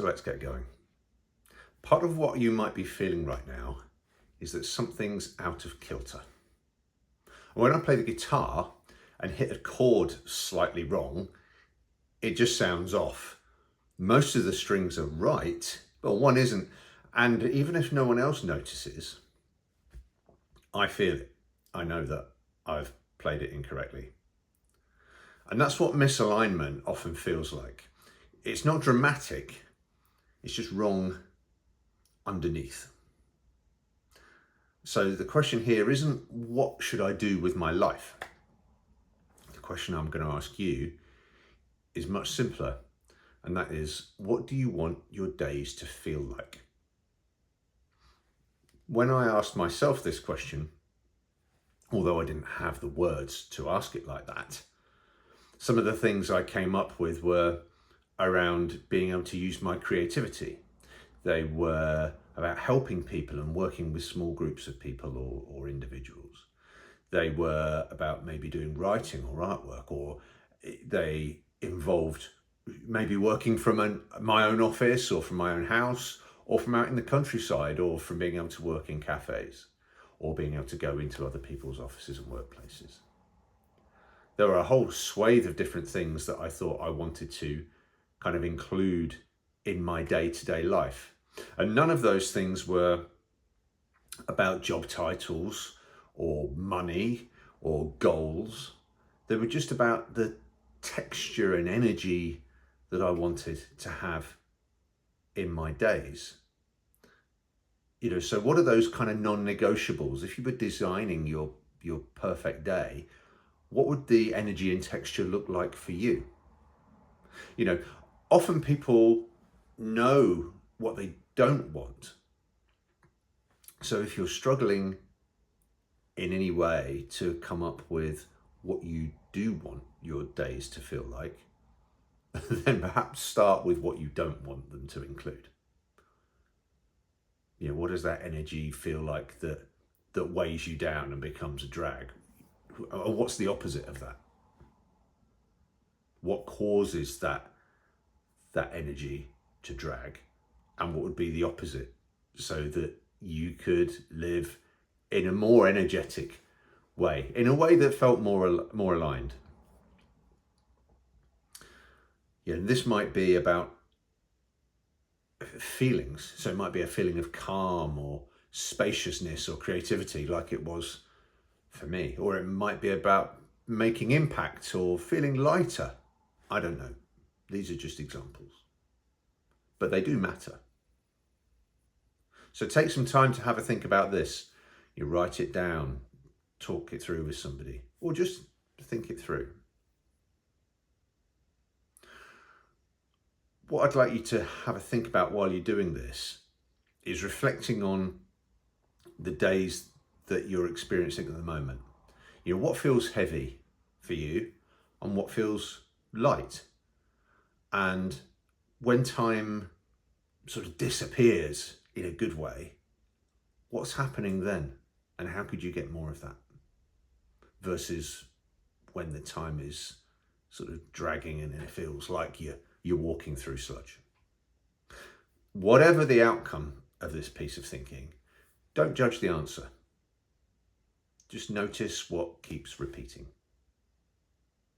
So let's get going. Part of what you might be feeling right now is that something's out of kilter. When I play the guitar and hit a chord slightly wrong, it just sounds off. Most of the strings are right, but one isn't. And even if no one else notices, I feel it. I know that I've played it incorrectly. And that's what misalignment often feels like. It's not dramatic, it's just wrong underneath. So the question here isn't what should I do with my life? The question I'm going to ask you is much simpler, and that is, what do you want your days to feel like? When I asked myself this question, although I didn't have the words to ask it like that, some of the things I came up with were around being able to use my creativity. They were about helping people and working with small groups of people or individuals. They were about maybe doing writing or artwork, or they involved maybe working from my own office or from my own house, or from out in the countryside, or from being able to work in cafes, or being able to go into other people's offices and workplaces. There were a whole swathe of different things that I thought I wanted to kind of include in my day-to-day life. And none of those things were about job titles or money or goals. They were just about the texture and energy that I wanted to have in my days. So what are those kind of non-negotiables? If you were designing your perfect day, what would the energy and texture look like for you? Often people know what they don't want. So if you're struggling in any way to come up with what you do want your days to feel like, then perhaps start with what you don't want them to include. What does that energy feel like that weighs you down and becomes a drag? Or what's the opposite of that? What causes that energy to drag? And what would be the opposite, so that you could live in a more energetic way, in a way that felt more aligned? This might be about feelings. So it might be a feeling of calm or spaciousness or creativity, like it was for me. Or it might be about making impact or feeling lighter. I don't know. These are just examples, but they do matter. So take some time to have a think about this. You write it down, talk it through with somebody, or just think it through. What I'd like you to have a think about while you're doing this is reflecting on the days that you're experiencing at the moment. What feels heavy for you and what feels light? And when time sort of disappears in a good way, what's happening then? And how could you get more of that? Versus when the time is sort of dragging and it feels like you're walking through sludge. Whatever the outcome of this piece of thinking, don't judge the answer. Just notice what keeps repeating.